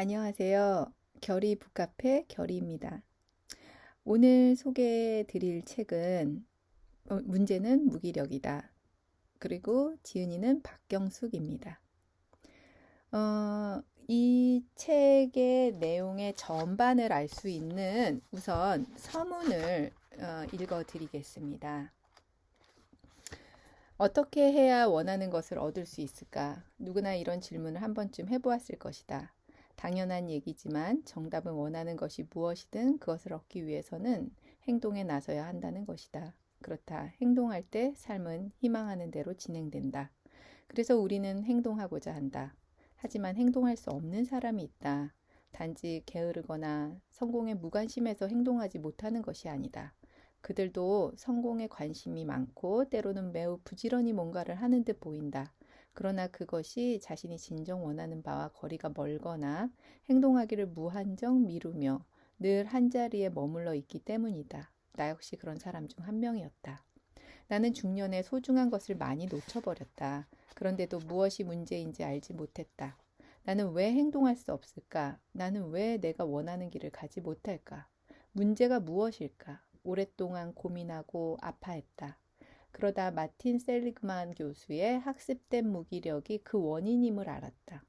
안녕하세요. 결이 북카페 결이입니다. 오늘 소개해 드릴 책은 문제는 무기력이다. 그리고 지은이는 박경숙입니다. 이 책의 내용의 전반을 알 수 있는 우선 서문을 읽어 드리겠습니다. 어떻게 해야 원하는 것을 얻을 수 있을까? 누구나 이런 질문을 한 번쯤 해보았을 것이다. 당연한 얘기지만 정답은 원하는 것이 무엇이든 그것을 얻기 위해서는 행동에 나서야 한다는 것이다. 그렇다. 행동할 때 삶은 희망하는 대로 진행된다. 그래서 우리는 행동하고자 한다. 하지만 행동할 수 없는 사람이 있다. 단지 게으르거나 성공에 무관심해서 행동하지 못하는 것이 아니다. 그들도 성공에 관심이 많고 때로는 매우 부지런히 뭔가를 하는 듯 보인다. 그러나 그것이 자신이 진정 원하는 바와 거리가 멀거나 행동하기를 무한정 미루며 늘 한자리에 머물러 있기 때문이다. 나 역시 그런 사람 중 한 명이었다. 나는 중년에 소중한 것을 많이 놓쳐버렸다. 그런데도 무엇이 문제인지 알지 못했다. 나는 왜 행동할 수 없을까? 나는 왜 내가 원하는 길을 가지 못할까? 문제가 무엇일까? 오랫동안 고민하고 아파했다. 그러다 마틴 셀리그만 교수의 학습된 무기력이 그 원인임을 알았다.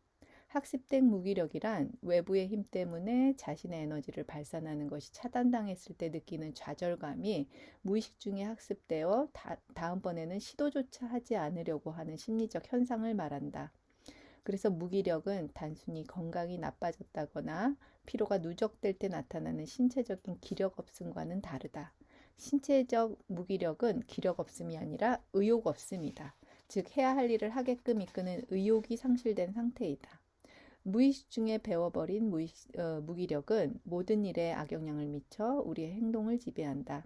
학습된 무기력이란 외부의 힘 때문에 자신의 에너지를 발산하는 것이 차단당했을 때 느끼는 좌절감이 무의식 중에 학습되어 다음번에는 시도조차 하지 않으려고 하는 심리적 현상을 말한다. 그래서 무기력은 단순히 건강이 나빠졌다거나 피로가 누적될 때 나타나는 신체적인 기력 없음과는 다르다. 신체적 무기력은 기력 없음이 아니라 의욕 없음이다. 즉 해야 할 일을 하게끔 이끄는 의욕이 상실된 상태이다. 무의식 중에 배워버린 무기력은 모든 일에 악영향을 미쳐 우리의 행동을 지배한다.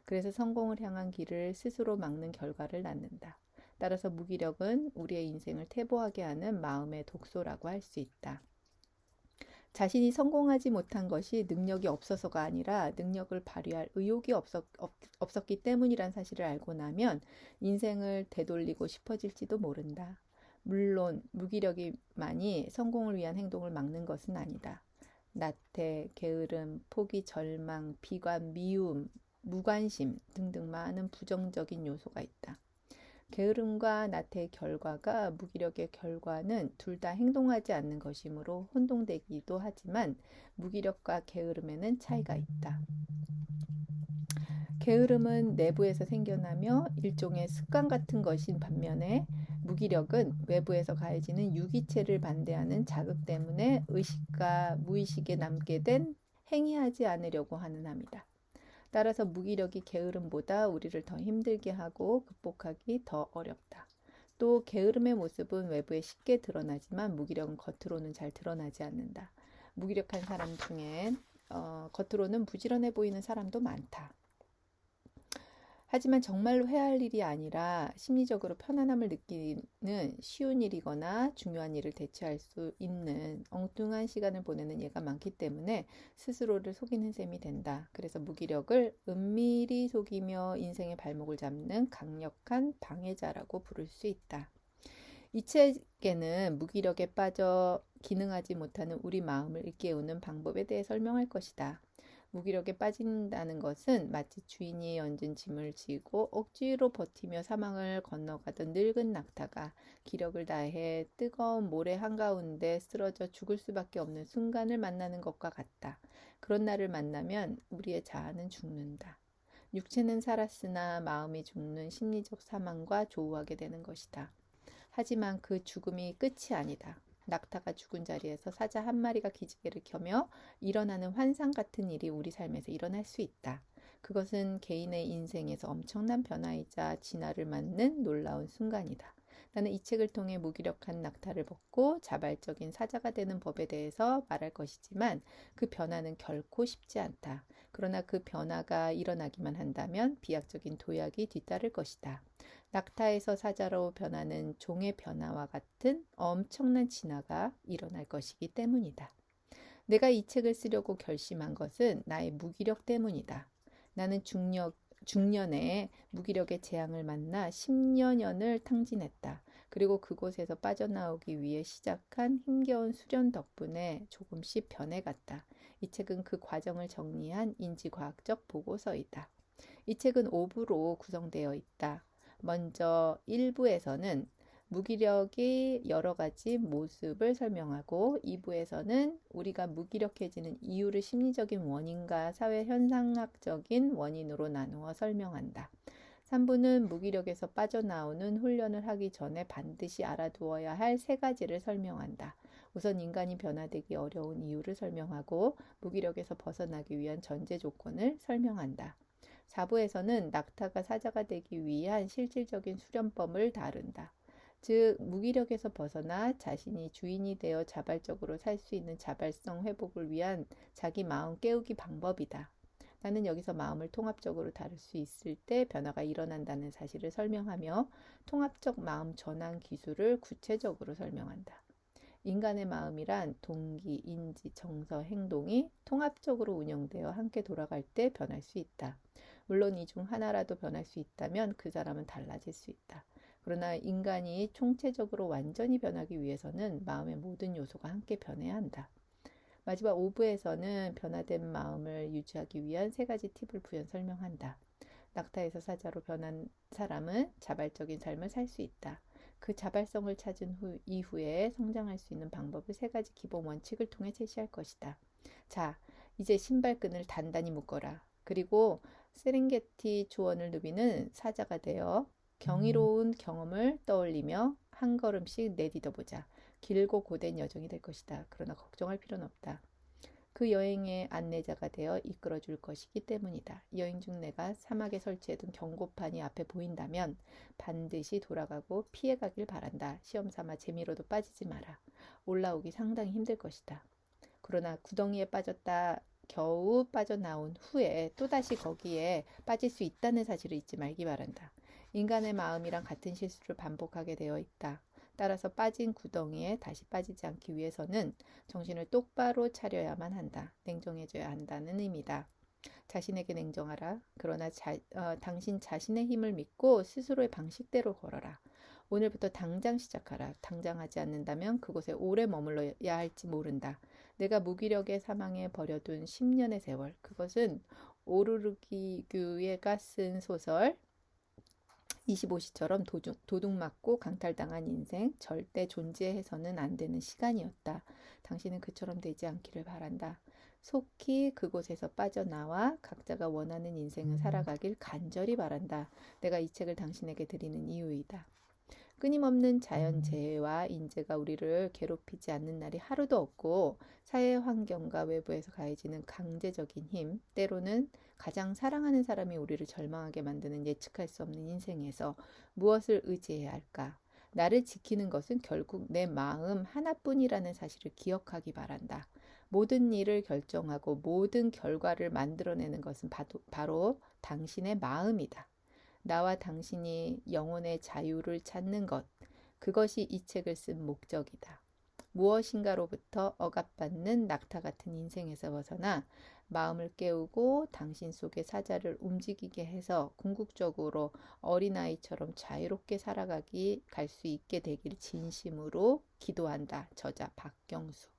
그래서 성공을 향한 길을 스스로 막는 결과를 낳는다. 따라서 무기력은 우리의 인생을 퇴보하게 하는 마음의 독소라고 할 수 있다. 자신이 성공하지 못한 것이 능력이 없어서가 아니라 능력을 발휘할 의욕이 없었기 때문이란 사실을 알고 나면 인생을 되돌리고 싶어질지도 모른다. 물론 무기력이만이 성공을 위한 행동을 막는 것은 아니다. 나태, 게으름, 포기, 절망, 비관, 미움, 무관심 등등 많은 부정적인 요소가 있다. 게으름과 나태의 결과가 무기력의 결과는 둘 다 행동하지 않는 것이므로 혼동되기도 하지만 무기력과 게으름에는 차이가 있다. 게으름은 내부에서 생겨나며 일종의 습관 같은 것인 반면에 무기력은 외부에서 가해지는 유기체를 반대하는 자극 때문에 의식과 무의식에 남게 된 행위하지 않으려고 하는 함이다. 따라서 무기력이 게으름보다 우리를 더 힘들게 하고 극복하기 더 어렵다. 또 게으름의 모습은 외부에 쉽게 드러나지만 무기력은 겉으로는 잘 드러나지 않는다. 무기력한 사람 중엔 겉으로는 부지런해 보이는 사람도 많다. 하지만 정말로 해야 할 일이 아니라 심리적으로 편안함을 느끼는 쉬운 일이거나 중요한 일을 대체할 수 있는 엉뚱한 시간을 보내는 예가 많기 때문에 스스로를 속이는 셈이 된다. 그래서 무기력을 은밀히 속이며 인생의 발목을 잡는 강력한 방해자라고 부를 수 있다. 이 책에는 무기력에 빠져 기능하지 못하는 우리 마음을 일깨우는 방법에 대해 설명할 것이다. 무기력에 빠진다는 것은 마치 주인이 얹은 짐을 지고 억지로 버티며 사망을 건너가던 늙은 낙타가 기력을 다해 뜨거운 모래 한가운데 쓰러져 죽을 수밖에 없는 순간을 만나는 것과 같다. 그런 날을 만나면 우리의 자아는 죽는다. 육체는 살았으나 마음이 죽는 심리적 사망과 조우하게 되는 것이다. 하지만 그 죽음이 끝이 아니다. 낙타가 죽은 자리에서 사자 한 마리가 기지개를 켜며 일어나는 환상 같은 일이 우리 삶에서 일어날 수 있다. 그것은 개인의 인생에서 엄청난 변화이자 진화를 맞는 놀라운 순간이다. 나는 이 책을 통해 무기력한 낙타를 벗고 자발적인 사자가 되는 법에 대해서 말할 것이지만 그 변화는 결코 쉽지 않다. 그러나 그 변화가 일어나기만 한다면 비약적인 도약이 뒤따를 것이다. 낙타에서 사자로 변하는 종의 변화와 같은 엄청난 진화가 일어날 것이기 때문이다. 내가 이 책을 쓰려고 결심한 것은 나의 무기력 때문이다. 나는 중년에 무기력의 재앙을 만나 10여 년을 탕진했다. 그리고 그곳에서 빠져나오기 위해 시작한 힘겨운 수련 덕분에 조금씩 변해갔다. 이 책은 그 과정을 정리한 인지과학적 보고서이다. 이 책은 5부로 구성되어 있다. 먼저 1부에서는 무기력의 여러 가지 모습을 설명하고 2부에서는 우리가 무기력해지는 이유를 심리적인 원인과 사회 현상학적인 원인으로 나누어 설명한다. 3부는 무기력에서 빠져나오는 훈련을 하기 전에 반드시 알아두어야 할 세 가지를 설명한다. 우선 인간이 변화되기 어려운 이유를 설명하고 무기력에서 벗어나기 위한 전제 조건을 설명한다. 4부에서는 낙타가 사자가 되기 위한 실질적인 수련법을 다룬다. 즉, 무기력에서 벗어나 자신이 주인이 되어 자발적으로 살 수 있는 자발성 회복을 위한 자기 마음 깨우기 방법이다. 나는 여기서 마음을 통합적으로 다룰 수 있을 때 변화가 일어난다는 사실을 설명하며 통합적 마음 전환 기술을 구체적으로 설명한다. 인간의 마음이란 동기, 인지, 정서, 행동이 통합적으로 운영되어 함께 돌아갈 때 변할 수 있다. 물론 이 중 하나라도 변할 수 있다면 그 사람은 달라질 수 있다. 그러나 인간이 총체적으로 완전히 변하기 위해서는 마음의 모든 요소가 함께 변해야 한다. 마지막 5부에서는 변화된 마음을 유지하기 위한 세 가지 팁을 부연 설명한다. 낙타에서 사자로 변한 사람은 자발적인 삶을 살 수 있다. 그 자발성을 찾은 이후에 성장할 수 있는 방법을 세 가지 기본 원칙을 통해 제시할 것이다. 자, 이제 신발끈을 단단히 묶어라. 그리고 세렝게티 초원을 누비는 사자가 되어 경이로운 경험을 떠올리며 한 걸음씩 내딛어보자. 길고 고된 여정이 될 것이다. 그러나 걱정할 필요는 없다. 그 여행의 안내자가 되어 이끌어줄 것이기 때문이다. 여행 중 내가 사막에 설치해둔 경고판이 앞에 보인다면 반드시 돌아가고 피해가길 바란다. 시험 삼아 재미로도 빠지지 마라. 올라오기 상당히 힘들 것이다. 그러나 구덩이에 빠졌다 겨우 빠져나온 후에 또다시 거기에 빠질 수 있다는 사실을 잊지 말기 바란다. 인간의 마음이랑 같은 실수를 반복하게 되어 있다. 따라서 빠진 구덩이에 다시 빠지지 않기 위해서는 정신을 똑바로 차려야만 한다. 냉정해져야 한다는 의미다. 자신에게 냉정하라. 그러나 당신 자신의 힘을 믿고 스스로의 방식대로 걸어라. 오늘부터 당장 시작하라. 당장 하지 않는다면 그곳에 오래 머물러야 할지 모른다. 내가 무기력의 사망에 버려둔 10년의 세월. 그것은 오르르기규가 쓴 소설 25시처럼 도둑 맞고 강탈당한 인생, 절대 존재해서는 안 되는 시간이었다. 당신은 그처럼 되지 않기를 바란다. 속히 그곳에서 빠져나와 각자가 원하는 인생을 살아가길 간절히 바란다. 내가 이 책을 당신에게 드리는 이유이다. 끊임없는 자연재해와 인재가 우리를 괴롭히지 않는 날이 하루도 없고 사회 환경과 외부에서 가해지는 강제적인 힘, 때로는 가장 사랑하는 사람이 우리를 절망하게 만드는 예측할 수 없는 인생에서 무엇을 의지해야 할까? 나를 지키는 것은 결국 내 마음 하나뿐이라는 사실을 기억하기 바란다. 모든 일을 결정하고 모든 결과를 만들어내는 것은 바로 당신의 마음이다. 나와 당신이 영혼의 자유를 찾는 것, 그것이 이 책을 쓴 목적이다. 무엇인가로부터 억압받는 낙타 같은 인생에서 벗어나 마음을 깨우고 당신 속의 사자를 움직이게 해서 궁극적으로 어린아이처럼 자유롭게 갈 수 있게 되길 진심으로 기도한다. 저자 박경수.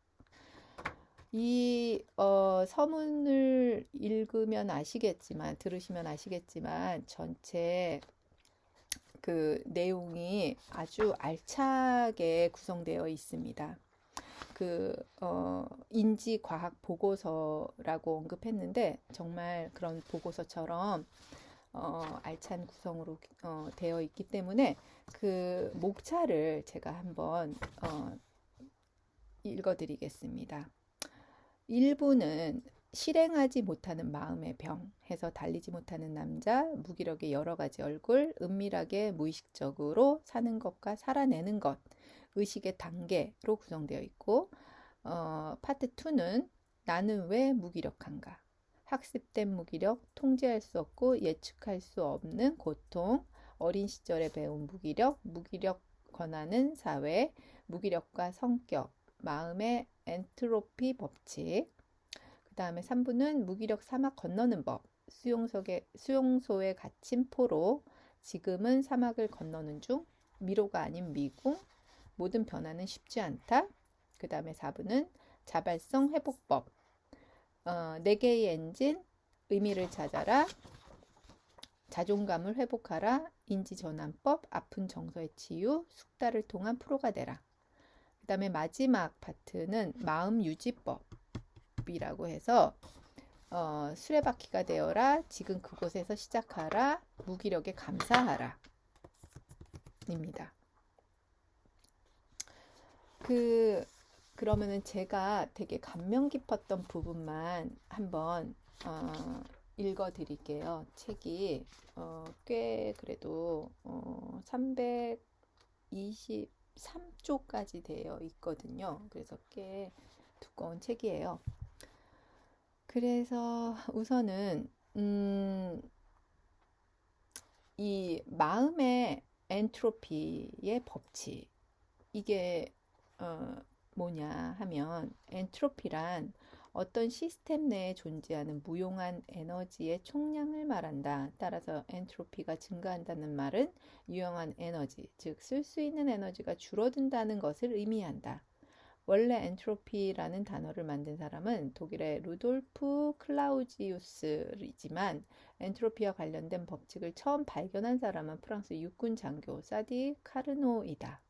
이 서문을 읽으면 들으시면 아시겠지만 전체 그 내용이 아주 알차게 구성되어 있습니다. 인지과학 보고서라고 언급했는데 정말 그런 보고서처럼 알찬 구성으로 되어 있기 때문에 그 목차를 제가 한번 읽어드리겠습니다. 1부는 실행하지 못하는 마음의 병 해서 달리지 못하는 남자, 무기력의 여러 가지 얼굴, 은밀하게 무의식적으로 사는 것과 살아내는 것, 의식의 단계로 구성되어 있고 파트 2는 나는 왜 무기력한가? 학습된 무기력, 통제할 수 없고 예측할 수 없는 고통, 어린 시절에 배운 무기력 권하는 사회, 무기력과 성격, 마음의 엔트로피 법칙. 그 다음에 3부는 무기력 사막 건너는 법. 수용소에 갇힌 포로 지금은 사막을 건너는 중. 미로가 아닌 미궁, 모든 변화는 쉽지 않다. 그 다음에 4부는 자발성 회복법, 4개의 엔진, 의미를 찾아라, 자존감을 회복하라, 인지전환법, 아픈 정서의 치유, 숙달을 통한 프로가 되라. 그 다음에 마지막 파트는 마음유지법이라고 해서 수레바퀴가 되어라, 지금 그곳에서 시작하라, 무기력에 감사하라 입니다. 그러면은 제가 되게 감명 깊었던 부분만 한번 읽어 드릴게요. 책이 꽤 그래도 323쪽까지 되어 있거든요. 그래서 꽤 두꺼운 책이에요. 그래서 우선은 이 마음의 엔트로피의 법칙, 이게 뭐냐 하면, 엔트로피란 어떤 시스템 내에 존재하는 무용한 에너지의 총량을 말한다. 따라서 엔트로피가 증가한다는 말은 유용한 에너지, 즉 쓸 수 있는 에너지가 줄어든다는 것을 의미한다. 원래 엔트로피라는 단어를 만든 사람은 독일의 루돌프 클라우지우스이지만 엔트로피와 관련된 법칙을 처음 발견한 사람은 프랑스 육군 장교 사디 카르노이다.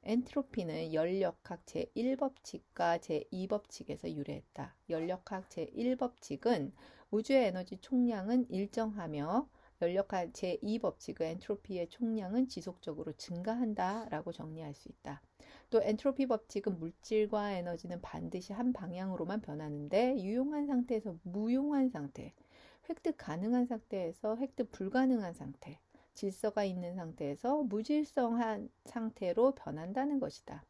엔트로피는 연력학 제1법칙과 제2법칙에서 유래했다. 연력학 제1법칙은 우주의 에너지 총량은 일정하며 연력학 제2법칙의 엔트로피의 총량은 지속적으로 증가한다 라고 정리할 수 있다. 또 엔트로피 법칙은 물질과 에너지는 반드시 한 방향으로만 변하는데 유용한 상태에서 무용한 상태, 획득 가능한 상태에서 획득 불가능한 상태, 질서가 있는 상태에서 무질서한 상태로 변한다는 것이다.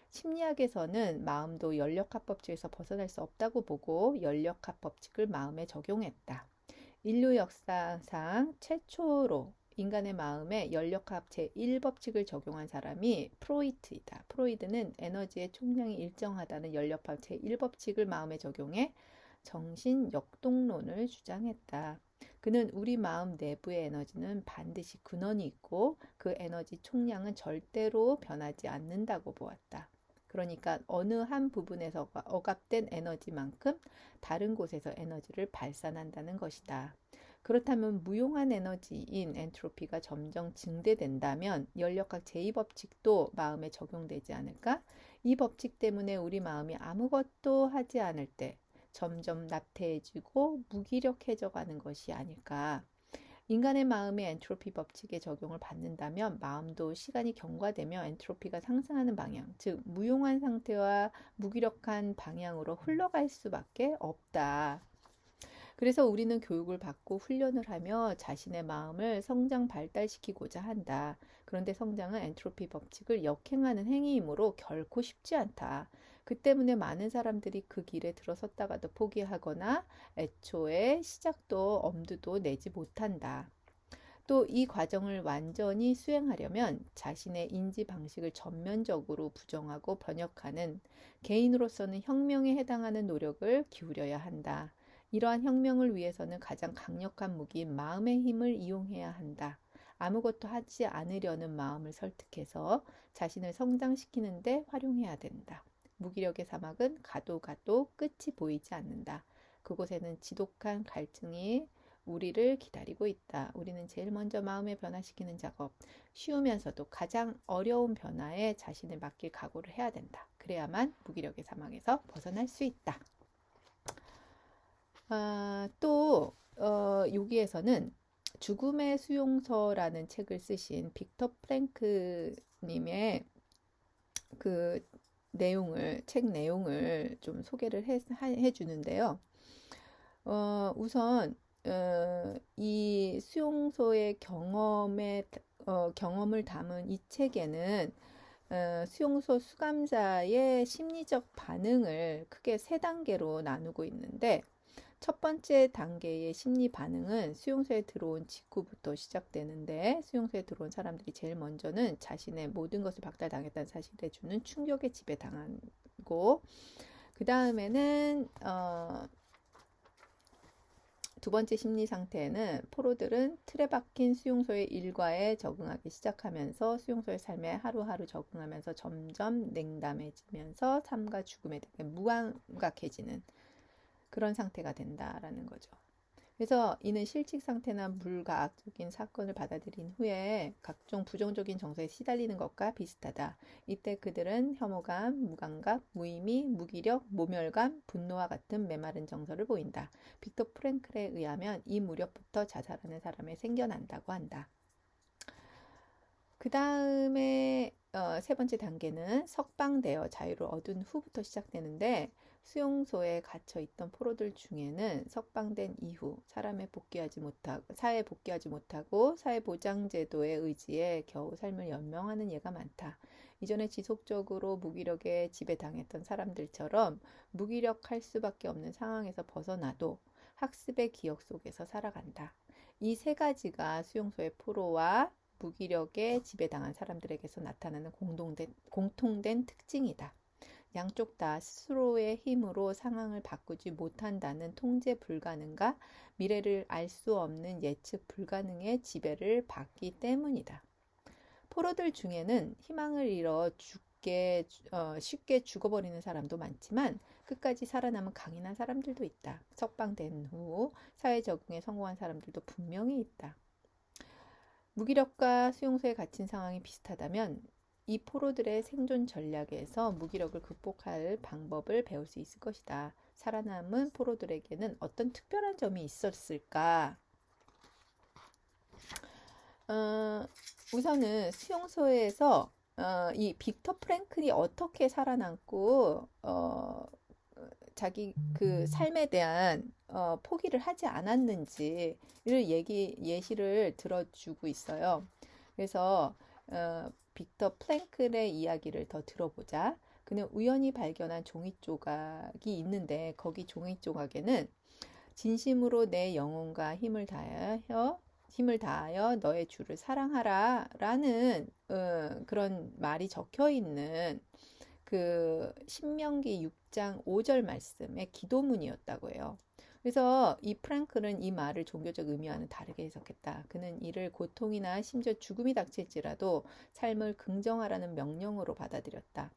심리학에서는 마음도 연력학 법칙에서 벗어날 수 없다고 보고 연력학 법칙을 마음에 적용했다. 인류 역사상 최초로 인간의 마음에 연력학 제1법칙을 적용한 사람이 프로이트이다. 프로이드는 에너지의 총량이 일정하다는 연력학 제1법칙을 마음에 적용해 정신 역동론을 주장했다. 그는 우리 마음 내부의 에너지는 반드시 근원이 있고 그 에너지 총량은 절대로 변하지 않는다고 보았다. 그러니까 어느 한 부분에서 억압된 에너지만큼 다른 곳에서 에너지를 발산한다는 것이다. 그렇다면 무용한 에너지인 엔트로피가 점점 증대된다면 연력학 제2법칙도 마음에 적용되지 않을까? 이 법칙 때문에 우리 마음이 아무것도 하지 않을 때 점점 나태해지고 무기력해져 가는 것이 아닐까. 인간의 마음이 엔트로피 법칙의 적용을 받는다면 마음도 시간이 경과되며 엔트로피가 상승하는 방향, 즉 무용한 상태와 무기력한 방향으로 흘러갈 수밖에 없다. 그래서 우리는 교육을 받고 훈련을 하며 자신의 마음을 성장 발달시키고자 한다. 그런데 성장은 엔트로피 법칙을 역행하는 행위이므로 결코 쉽지 않다. 그 때문에 많은 사람들이 그 길에 들어섰다가도 포기하거나 애초에 시작도 엄두도 내지 못한다. 또 이 과정을 완전히 수행하려면 자신의 인지 방식을 전면적으로 부정하고 번역하는 개인으로서는 혁명에 해당하는 노력을 기울여야 한다. 이러한 혁명을 위해서는 가장 강력한 무기인 마음의 힘을 이용해야 한다. 아무것도 하지 않으려는 마음을 설득해서 자신을 성장시키는 데 활용해야 된다. 무기력의 사막은 가도 끝이 보이지 않는다. 그곳에는 지독한 갈증이 우리를 기다리고 있다. 우리는 제일 먼저 마음을 변화시키는 작업, 쉬우면서도 가장 어려운 변화에 자신을 맡길 각오를 해야 된다. 그래야만 무기력의 사막에서 벗어날 수 있다. 여기에서는 죽음의 수용서라는 책을 쓰신 빅터 프랭크님의 그 책 내용을 좀 소개를 해주는데요. 우선 이 수용소의 경험을 담은 이 책에는 수용소 수감자의 심리적 반응을 크게 3단계로 나누고 있는데, 첫 번째 단계의 심리 반응은 수용소에 들어온 직후부터 시작되는데, 수용소에 들어온 사람들이 제일 먼저는 자신의 모든 것을 박탈당했다는 사실에 주는 충격에 지배당하고, 그 다음에는 두 번째 심리 상태에는 포로들은 틀에 박힌 수용소의 일과에 적응하기 시작하면서 수용소의 삶에 하루하루 적응하면서 점점 냉담해지면서 삶과 죽음에 대해 무감각해지는 그런 상태가 된다라는 거죠. 그래서 이는 실직 상태나 불가학적인 사건을 받아들인 후에 각종 부정적인 정서에 시달리는 것과 비슷하다. 이때 그들은 혐오감, 무감각, 무의미, 무기력, 모멸감, 분노와 같은 메마른 정서를 보인다. 빅터 프랭클에 의하면 이 무렵부터 자살하는 사람이 생겨난다고 한다. 그 다음에 세 번째 단계는 석방되어 자유를 얻은 후부터 시작되는데 수용소에 갇혀 있던 포로들 중에는 석방된 이후 사회에 복귀하지 못하고 사회보장제도의 의지에 겨우 삶을 연명하는 예가 많다. 이전에 지속적으로 무기력에 지배당했던 사람들처럼 무기력할 수밖에 없는 상황에서 벗어나도 학습의 기억 속에서 살아간다. 이 세 가지가 수용소의 포로와 무기력에 지배당한 사람들에게서 나타나는 공통된 특징이다. 양쪽 다 스스로의 힘으로 상황을 바꾸지 못한다는 통제 불가능과 미래를 알 수 없는 예측 불가능의 지배를 받기 때문이다. 포로들 중에는 희망을 잃어 쉽게 죽어버리는 사람도 많지만 끝까지 살아남은 강인한 사람들도 있다. 석방된 후 사회 적응에 성공한 사람들도 분명히 있다. 무기력과 수용소에 갇힌 상황이 비슷하다면 이 포로들의 생존 전략에서 무기력을 극복할 방법을 배울 수 있을 것이다. 살아남은 포로들에게는 어떤 특별한 점이 있었을까? 우선은 수용소에서 이 빅터 프랭클이 어떻게 살아남고 자기 그 삶에 대한 포기를 하지 않았는지를 예시를 들어주고 있어요. 그래서 빅터 플랭클의 이야기를 더 들어보자. 그는 우연히 발견한 종이 조각이 있는데 거기 종이 조각에는 진심으로 내 영혼과 힘을 다하여 너의 주를 사랑하라 라는 그런 말이 적혀 있는 그 신명기 6장 5절 말씀의 기도문이었다고 해요. 그래서 이 프랭클은 이 말을 종교적 의미와는 다르게 해석했다. 그는 이를 고통이나 심지어 죽음이 닥칠지라도 삶을 긍정하라는 명령으로 받아들였다.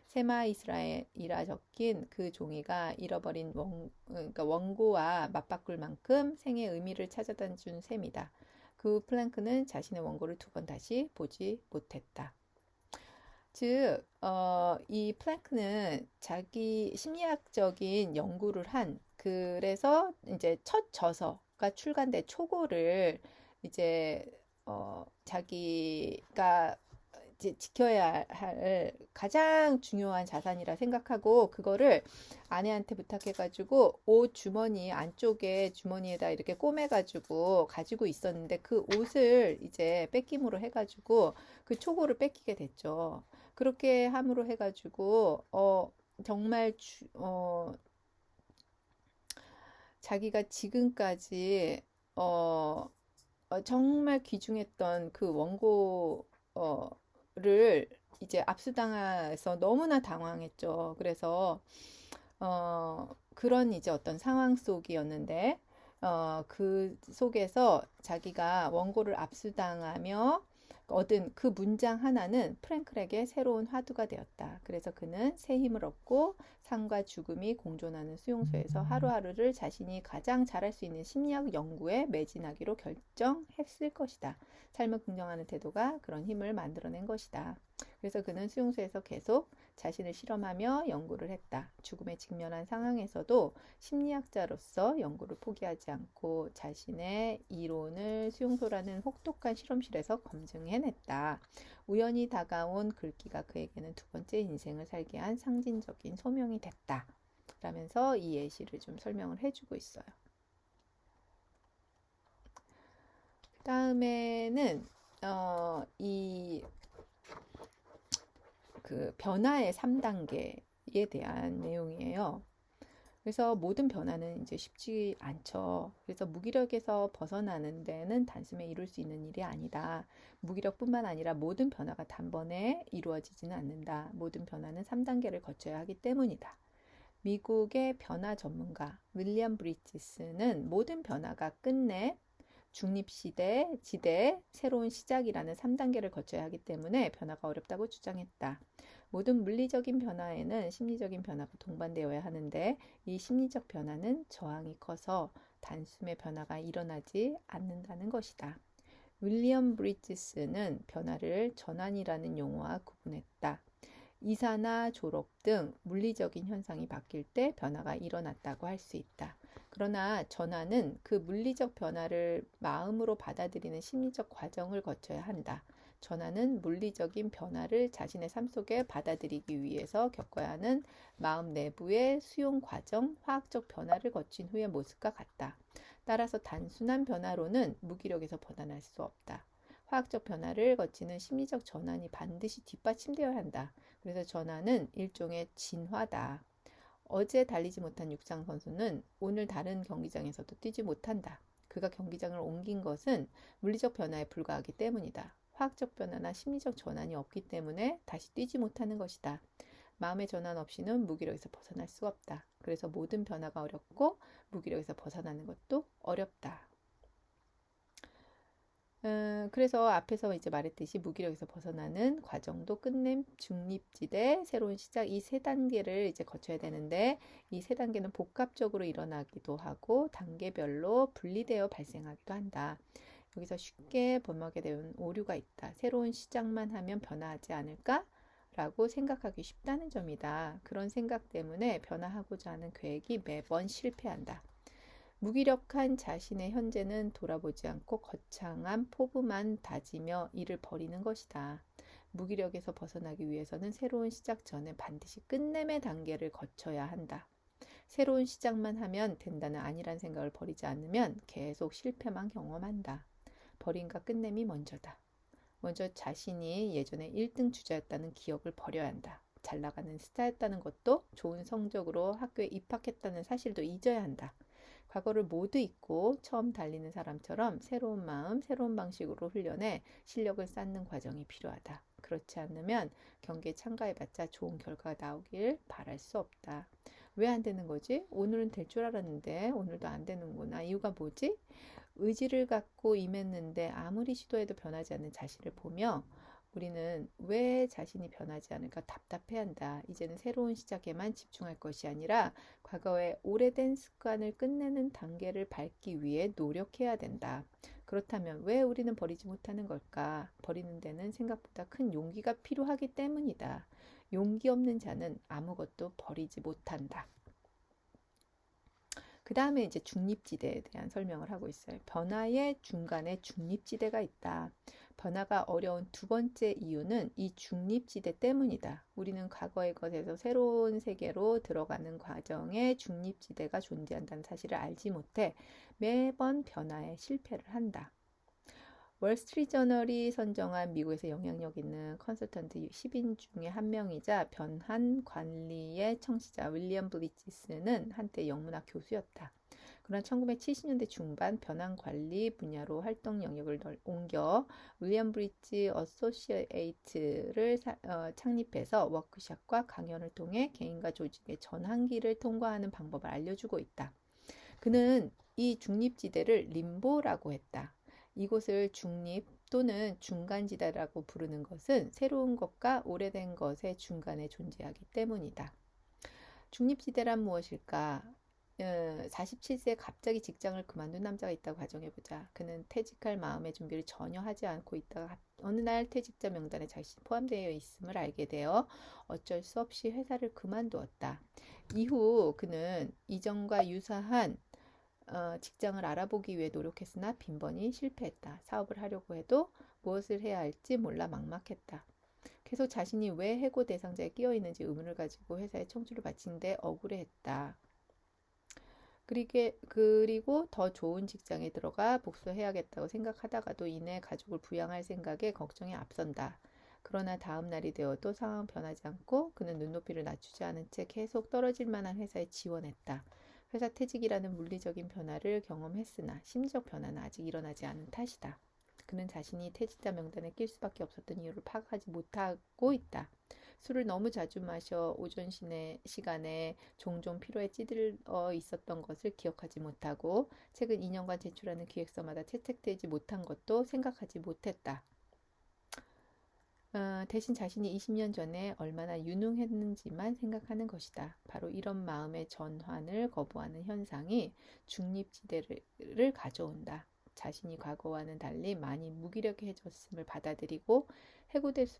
세마 이스라엘이라 적힌 그 종이가 잃어버린 그러니까 원고와 맞바꿀 만큼 생의 의미를 찾아다 준 셈이다. 그 플랭크는 자신의 원고를 두 번 다시 보지 못했다. 즉, 이 플랭크는 자기 심리학적인 연구를 그래서 이제 첫 저서가 출간된 초고를 이제 자기가 이제 지켜야 할 가장 중요한 자산이라 생각하고 그거를 아내한테 부탁해가지고 옷 주머니 안쪽에 주머니에다 이렇게 꼬매가지고 가지고 있었는데 그 옷을 이제 뺏김으로 해가지고 그 초고를 뺏기게 됐죠. 그렇게 함으로 해가지고 정말 자기가 지금까지 정말 귀중했던 그 원고를 이제 압수당해서 너무나 당황했죠. 그래서 그런 이제 어떤 상황 속이었는데 그 속에서 자기가 원고를 압수당하며 얻은 그 문장 하나는 프랭클에게 새로운 화두가 되었다. 그래서 그는 새 힘을 얻고 삶과 죽음이 공존하는 수용소에서 하루하루를 자신이 가장 잘할 수 있는 심리학 연구에 매진하기로 결정했을 것이다. 삶을 긍정하는 태도가 그런 힘을 만들어낸 것이다. 그래서 그는 수용소에서 계속 자신을 실험하며 연구를 했다. 죽음에 직면한 상황에서도 심리학자로서 연구를 포기하지 않고 자신의 이론을 수용소라는 혹독한 실험실에서 검증해냈다. 우연히 다가온 글귀가 그에게는 두 번째 인생을 살게 한 상징적인 소명이 됐다. 라면서 이 예시를 좀 설명을 해주고 있어요. 그 다음에는 그 변화의 3단계에 대한 내용이에요. 그래서 모든 변화는 이제 쉽지 않죠. 그래서 무기력에서 벗어나는 데는 단숨에 이룰 수 있는 일이 아니다. 무기력뿐만 아니라 모든 변화가 단번에 이루어지지는 않는다. 모든 변화는 3단계를 거쳐야 하기 때문이다. 미국의 변화 전문가 윌리엄 브리지스는 모든 변화가 끝내 중립시대, 지대, 새로운 시작이라는 3단계를 거쳐야 하기 때문에 변화가 어렵다고 주장했다. 모든 물리적인 변화에는 심리적인 변화가 동반되어야 하는데 이 심리적 변화는 저항이 커서 단숨에 변화가 일어나지 않는다는 것이다. 윌리엄 브리지스는 변화를 전환이라는 용어와 구분했다. 이사나 졸업 등 물리적인 현상이 바뀔 때 변화가 일어났다고 할 수 있다. 그러나 전환은 그 물리적 변화를 마음으로 받아들이는 심리적 과정을 거쳐야 한다. 전환은 물리적인 변화를 자신의 삶 속에 받아들이기 위해서 겪어야 하는 마음 내부의 수용 과정, 화학적 변화를 거친 후의 모습과 같다. 따라서 단순한 변화로는 무기력에서 벗어날 수 없다. 화학적 변화를 거치는 심리적 전환이 반드시 뒷받침되어야 한다. 그래서 전환은 일종의 진화다. 어제 달리지 못한 육상 선수는 오늘 다른 경기장에서도 뛰지 못한다. 그가 경기장을 옮긴 것은 물리적 변화에 불과하기 때문이다. 화학적 변화나 심리적 전환이 없기 때문에 다시 뛰지 못하는 것이다. 마음의 전환 없이는 무기력에서 벗어날 수 없다. 그래서 모든 변화가 어렵고 무기력에서 벗어나는 것도 어렵다. 그래서 앞에서 이제 말했듯이 무기력에서 벗어나는 과정도 끝냄, 중립지대, 새로운 시작 이 세 단계를 이제 거쳐야 되는데 이 세 단계는 복합적으로 일어나기도 하고 단계별로 분리되어 발생하기도 한다. 여기서 쉽게 범하게 되는 오류가 있다. 새로운 시작만 하면 변화하지 않을까? 라고 생각하기 쉽다는 점이다. 그런 생각 때문에 변화하고자 하는 계획이 매번 실패한다. 무기력한 자신의 현재는 돌아보지 않고 거창한 포부만 다지며 이를 버리는 것이다. 무기력에서 벗어나기 위해서는 새로운 시작 전에 반드시 끝냄의 단계를 거쳐야 한다. 새로운 시작만 하면 된다는 아니란 생각을 버리지 않으면 계속 실패만 경험한다. 버림과 끝냄이 먼저다. 먼저 자신이 예전에 1등 주자였다는 기억을 버려야 한다. 잘 나가는 스타였다는 것도 좋은 성적으로 학교에 입학했다는 사실도 잊어야 한다. 과거를 모두 잊고 처음 달리는 사람처럼 새로운 마음, 새로운 방식으로 훈련해 실력을 쌓는 과정이 필요하다. 그렇지 않으면 경기에 참가해봤자 좋은 결과가 나오길 바랄 수 없다. 왜 안 되는 거지? 오늘은 될 줄 알았는데 오늘도 안 되는구나. 이유가 뭐지? 의지를 갖고 임했는데 아무리 시도해도 변하지 않는 자신을 보며 우리는 왜 자신이 변하지 않을까 답답해한다. 이제는 새로운 시작에만 집중할 것이 아니라 과거의 오래된 습관을 끝내는 단계를 밟기 위해 노력해야 된다. 그렇다면 왜 우리는 버리지 못하는 걸까? 버리는 데는 생각보다 큰 용기가 필요하기 때문이다. 용기 없는 자는 아무것도 버리지 못한다. 그 다음에 이제 중립지대에 대한 설명을 하고 있어요. 변화의 중간에 중립지대가 있다. 변화가 어려운 두 번째 이유는 이 중립지대 때문이다. 우리는 과거의 것에서 새로운 세계로 들어가는 과정에 중립지대가 존재한다는 사실을 알지 못해 매번 변화에 실패를 한다. 월스트리트저널이 선정한 미국에서 영향력 있는 컨설턴트 10인 중에 한 명이자 변환 관리의 청취자 윌리엄 브리지스는 한때 영문학 교수였다. 그러나 1970년대 중반 변환 관리 분야로 활동 영역을 옮겨 윌리엄 브리지 어소시에이트를 창립해서 워크숍과 강연을 통해 개인과 조직의 전환기를 통과하는 방법을 알려주고 있다. 그는 이 중립지대를 림보라고 했다. 이곳을 중립 또는 중간지대라고 부르는 것은 새로운 것과 오래된 것의 중간에 존재하기 때문이다. 중립지대란 무엇일까? 47세에 갑자기 직장을 그만둔 남자가 있다고 가정해보자. 그는 퇴직할 마음의 준비를 전혀 하지 않고 있다가 어느 날 퇴직자 명단에 자신이 포함되어 있음을 알게 되어 어쩔 수 없이 회사를 그만두었다. 이후 그는 이전과 유사한 직장을 알아보기 위해 노력했으나 빈번히 실패했다. 사업을 하려고 해도 무엇을 해야 할지 몰라 막막했다. 계속 자신이 왜 해고 대상자에 끼어 있는지 의문을 가지고 회사에 청취를 바치는데 억울해했다. 그리고 더 좋은 직장에 들어가 복수해야겠다고 생각하다가도 이내 가족을 부양할 생각에 걱정이 앞선다. 그러나 다음 날이 되어도 상황은 변하지 않고 그는 눈높이를 낮추지 않은 채 계속 떨어질 만한 회사에 지원했다. 회사 퇴직이라는 물리적인 변화를 경험했으나 심리적 변화는 아직 일어나지 않은 탓이다. 그는 자신이 퇴직자 명단에 낄 수밖에 없었던 이유를 파악하지 못하고 있다. 술을 너무 자주 마셔 오전 시간에 종종 피로에 찌들어 있었던 것을 기억하지 못하고 최근 2년간 제출하는 기획서마다 채택되지 못한 것도 생각하지 못했다. 대신 자신이 20년 전에 얼마나 유능했는지만 생각하는 것이다. 바로 이런 마음의 전환을 거부하는 현상이 중립지대를 가져온다. 자신이 과거와는 달리 많이 무기력해졌음을 받아들이고 해고될 수.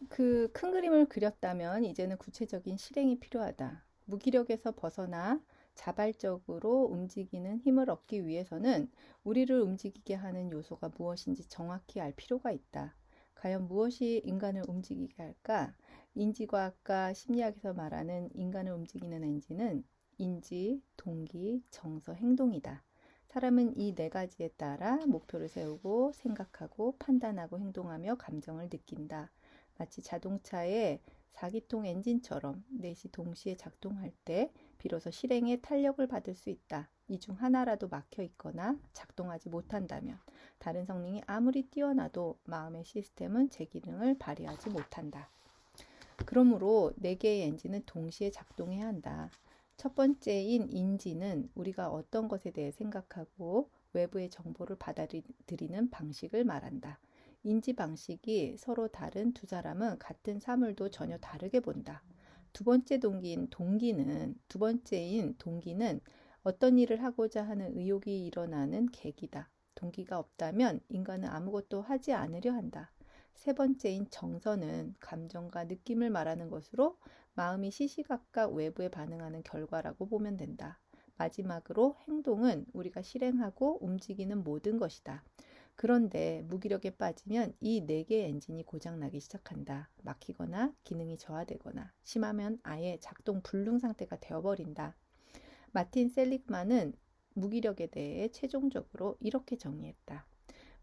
그 큰 그림을 그렸다면 이제는 구체적인 실행이 필요하다. 무기력에서 벗어나 자발적으로 움직이는 힘을 얻기 위해서는 우리를 움직이게 하는 요소가 무엇인지 정확히 알 필요가 있다. 과연 무엇이 인간을 움직이게 할까? 인지과학과 심리학에서 말하는 인간을 움직이는 엔진은 인지, 동기, 정서, 행동이다. 사람은 이 네 가지에 따라 목표를 세우고 생각하고 판단하고 행동하며 감정을 느낀다. 마치 자동차의 4기통 엔진처럼 넷이 동시에 작동할 때 비로소 실행에 탄력을 받을 수 있다. 이 중 하나라도 막혀 있거나 작동하지 못한다면 다른 성능이 아무리 뛰어나도 마음의 시스템은 제 기능을 발휘하지 못한다. 그러므로 네 개의 엔진은 동시에 작동해야 한다. 첫 번째인 인지는 우리가 어떤 것에 대해 생각하고 외부의 정보를 받아들이는 방식을 말한다. 인지 방식이 서로 다른 두 사람은 같은 사물도 전혀 다르게 본다. 두 번째인 동기는 어떤 일을 하고자 하는 의욕이 일어나는 계기다. 동기가 없다면 인간은 아무것도 하지 않으려 한다. 세 번째인 정서는 감정과 느낌을 말하는 것으로 마음이 시시각각 외부에 반응하는 결과라고 보면 된다. 마지막으로 행동은 우리가 실행하고 움직이는 모든 것이다. 그런데 무기력에 빠지면 이 네 개의 엔진이 고장나기 시작한다. 막히거나 기능이 저하되거나 심하면 아예 작동 불능 상태가 되어버린다. 마틴 셀릭만은 무기력에 대해 최종적으로 이렇게 정의했다.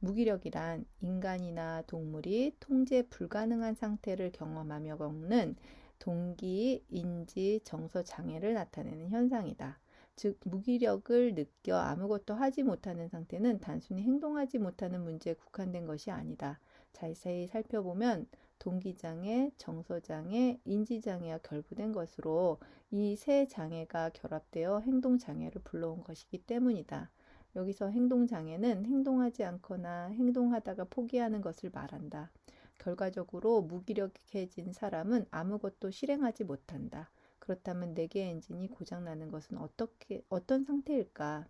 무기력이란 인간이나 동물이 통제 불가능한 상태를 경험하며 겪는 동기, 인지, 정서 장애를 나타내는 현상이다. 즉, 무기력을 느껴 아무것도 하지 못하는 상태는 단순히 행동하지 못하는 문제에 국한된 것이 아니다. 자세히 살펴보면 동기장애, 정서장애, 인지장애와 결부된 것으로 이 세 장애가 결합되어 행동장애를 불러온 것이기 때문이다. 여기서 행동장애는 행동하지 않거나 행동하다가 포기하는 것을 말한다. 결과적으로 무기력해진 사람은 아무것도 실행하지 못한다. 그렇다면 네 개의 엔진이 고장나는 것은 어떤 상태일까?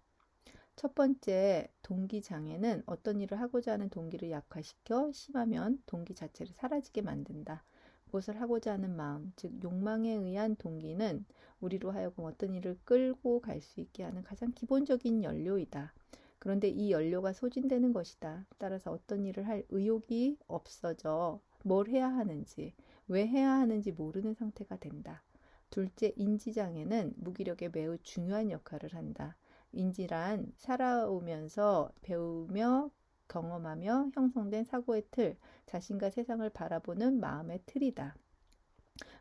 첫 번째, 동기장애는 어떤 일을 하고자 하는 동기를 약화시켜 심하면 동기 자체를 사라지게 만든다. 무엇을 하고자 하는 마음, 즉 욕망에 의한 동기는 우리로 하여금 어떤 일을 끌고 갈 수 있게 하는 가장 기본적인 연료이다. 그런데 이 연료가 소진되는 것이다. 따라서 어떤 일을 할 의욕이 없어져 뭘 해야 하는지, 왜 해야 하는지 모르는 상태가 된다. 둘째, 인지장애는 무기력에 매우 중요한 역할을 한다. 인지란 살아오면서 배우며 경험하며 형성된 사고의 틀, 자신과 세상을 바라보는 마음의 틀이다.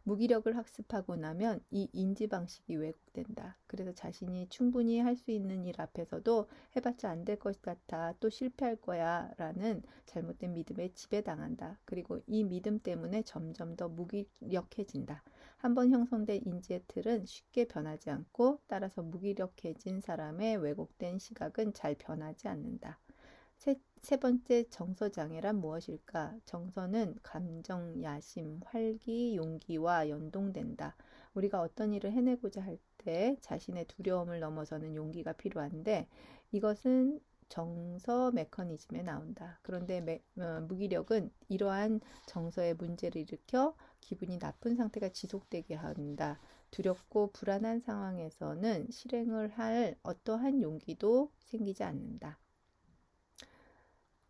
무기력을 학습하고 나면 이 인지 방식이 왜곡된다. 그래서 자신이 충분히 할 수 있는 일 앞에서도 해봤자 안 될 것 같아, 또 실패할 거야 라는 잘못된 믿음에 지배당한다. 그리고 이 믿음 때문에 점점 더 무기력해진다. 한번 형성된 인지의 틀은 쉽게 변하지 않고 따라서 무기력해진 사람의 왜곡된 시각은 잘 변하지 않는다. 세 번째 정서장애란 무엇일까? 정서는 감정, 야심, 활기, 용기와 연동된다. 우리가 어떤 일을 해내고자 할 때 자신의 두려움을 넘어서는 용기가 필요한데 이것은 정서 메커니즘에 나온다. 그런데 무기력은 이러한 정서의 문제를 일으켜 기분이 나쁜 상태가 지속되게 한다. 두렵고 불안한 상황에서는 실행을 할 어떠한 용기도 생기지 않는다.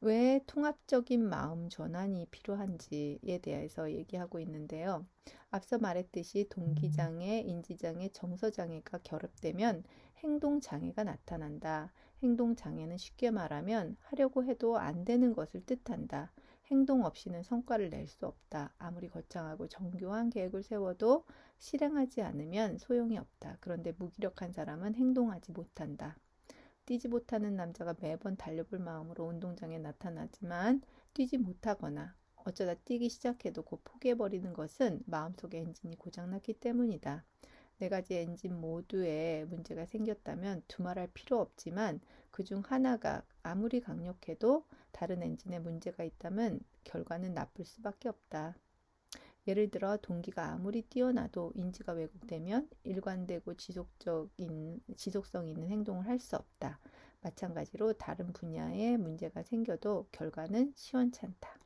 왜 통합적인 마음 전환이 필요한지에 대해서 얘기하고 있는데요. 앞서 말했듯이 동기장애, 인지장애, 정서장애가 결합되면 행동장애가 나타난다. 행동장애는 쉽게 말하면 하려고 해도 안 되는 것을 뜻한다. 행동 없이는 성과를 낼 수 없다. 아무리 거창하고 정교한 계획을 세워도 실행하지 않으면 소용이 없다. 그런데 무기력한 사람은 행동하지 못한다. 뛰지 못하는 남자가 매번 달려볼 마음으로 운동장에 나타나지만 뛰지 못하거나 어쩌다 뛰기 시작해도 곧 포기해버리는 것은 마음속의 엔진이 고장났기 때문이다. 네 가지 엔진 모두에 문제가 생겼다면 두말할 필요 없지만 그중 하나가 아무리 강력해도 다른 엔진에 문제가 있다면 결과는 나쁠 수밖에 없다. 예를 들어 동기가 아무리 뛰어나도 인지가 왜곡되면 일관되고 지속성 있는 행동을 할 수 없다. 마찬가지로 다른 분야에 문제가 생겨도 결과는 시원찮다.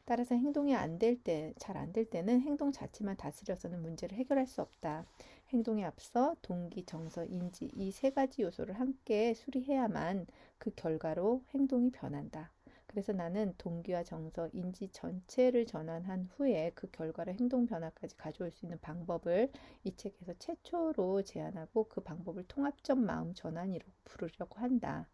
따라서 행동이 잘 안 될 때는 행동 자체만 다스려서는 문제를 해결할 수 없다. 행동에 앞서 동기, 정서, 인지 이 세 가지 요소를 함께 수리해야만 그 결과로 행동이 변한다. 그래서 나는 동기와 정서, 인지 전체를 전환한 후에 그 결과를 행동 변화까지 가져올 수 있는 방법을 이 책에서 최초로 제안하고 그 방법을 통합적 마음 전환이라고 부르려고 한다.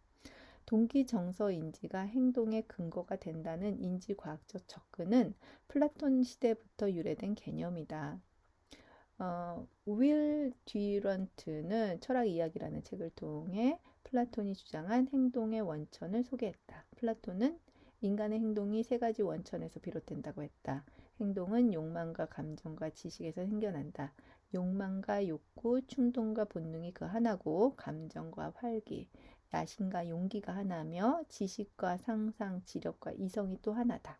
동기, 정서, 인지가 행동의 근거가 된다는 인지과학적 접근은 플라톤 시대부터 유래된 개념이다. 윌 듀런트는 철학 이야기라는 책을 통해 플라톤이 주장한 행동의 원천을 소개했다. 플라톤은 인간의 행동이 세 가지 원천에서 비롯된다고 했다. 행동은 욕망과 감정과 지식에서 생겨난다. 욕망과 욕구, 충동과 본능이 그 하나고 감정과 활기, 야심과 용기가 하나며 지식과 상상, 지력과 이성이 또 하나다.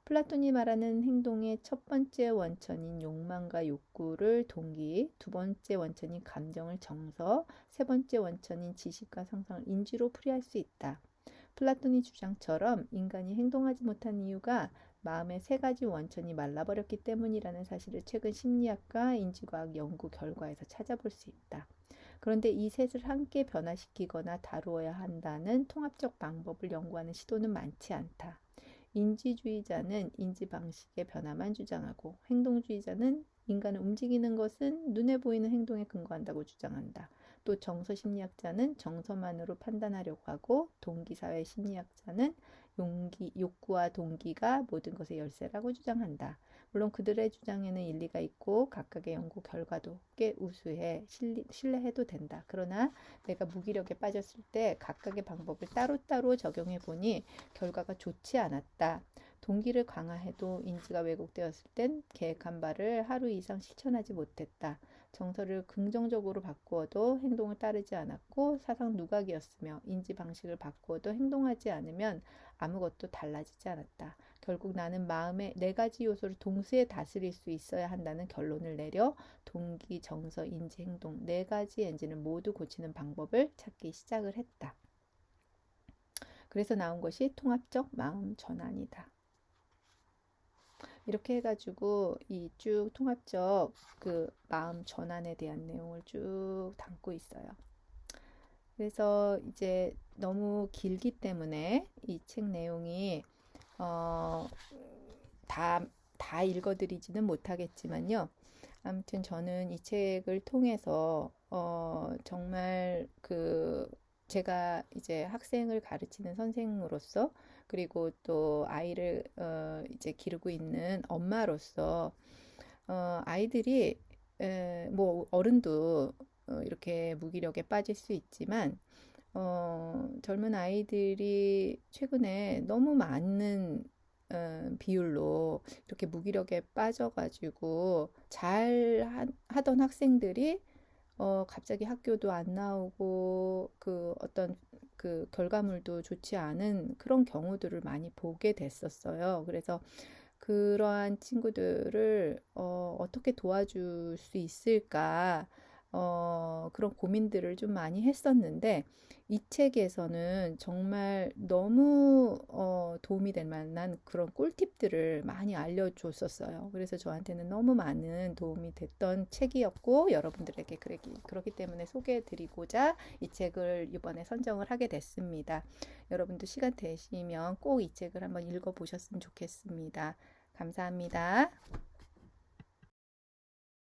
플라톤이 말하는 행동의 첫 번째 원천인 욕망과 욕구를 동기, 두 번째 원천인 감정을 정서, 세 번째 원천인 지식과 상상을 인지로 풀이할 수 있다. 플라톤이 주장처럼 인간이 행동하지 못한 이유가 마음의 세 가지 원천이 말라버렸기 때문이라는 사실을 최근 심리학과 인지과학 연구 결과에서 찾아볼 수 있다. 그런데 이 셋을 함께 변화시키거나 다루어야 한다는 통합적 방법을 연구하는 시도는 많지 않다. 인지주의자는 인지 방식의 변화만 주장하고 행동주의자는 인간을 움직이는 것은 눈에 보이는 행동에 근거한다고 주장한다. 또 정서심리학자는 정서만으로 판단하려고 하고 동기사회 심리학자는 욕구와 동기가 모든 것의 열쇠라고 주장한다. 물론 그들의 주장에는 일리가 있고 각각의 연구 결과도 꽤 우수해 신뢰해도 된다. 그러나 내가 무기력에 빠졌을 때 각각의 방법을 따로따로 적용해 보니 결과가 좋지 않았다. 동기를 강화해도 인지가 왜곡되었을 땐 계획한 바를 하루 이상 실천하지 못했다. 정서를 긍정적으로 바꾸어도 행동을 따르지 않았고 사상 누각이었으며 인지 방식을 바꾸어도 행동하지 않으면 아무것도 달라지지 않았다. 결국 나는 마음의 네 가지 요소를 동시에 다스릴 수 있어야 한다는 결론을 내려 동기, 정서, 인지, 행동 네 가지 엔진을 모두 고치는 방법을 찾기 시작을 했다. 그래서 나온 것이 통합적 마음 전환이다. 이렇게 해가지고 이 쭉 통합적 그 마음 전환에 대한 내용을 쭉 담고 있어요. 그래서 이제 너무 길기 때문에 이 책 내용이 다 읽어드리지는 못하겠지만요. 아무튼 저는 이 책을 통해서 정말 제가 이제 학생을 가르치는 선생으로서 그리고 또 아이를 이제 기르고 있는 엄마로서 아이들이 뭐 어른도 이렇게 무기력에 빠질 수 있지만 젊은 아이들이 최근에 너무 많은 비율로 이렇게 무기력에 빠져가지고 잘 하던 학생들이 갑자기 학교도 안 나오고 어떤 결과물도 좋지 않은 그런 경우들을 많이 보게 됐었어요. 그래서 그러한 친구들을 어떻게 도와줄 수 있을까 그런 고민들을 좀 많이 했었는데 이 책에서는 정말 너무 도움이 될 만한 그런 꿀팁들을 많이 알려줬었어요. 그래서 저한테는 너무 많은 도움이 됐던 책이었고 여러분들에게 그렇기 때문에 소개해드리고자 이 책을 이번에 선정을 하게 됐습니다. 여러분도 시간 되시면 꼭 이 책을 한번 읽어보셨으면 좋겠습니다. 감사합니다.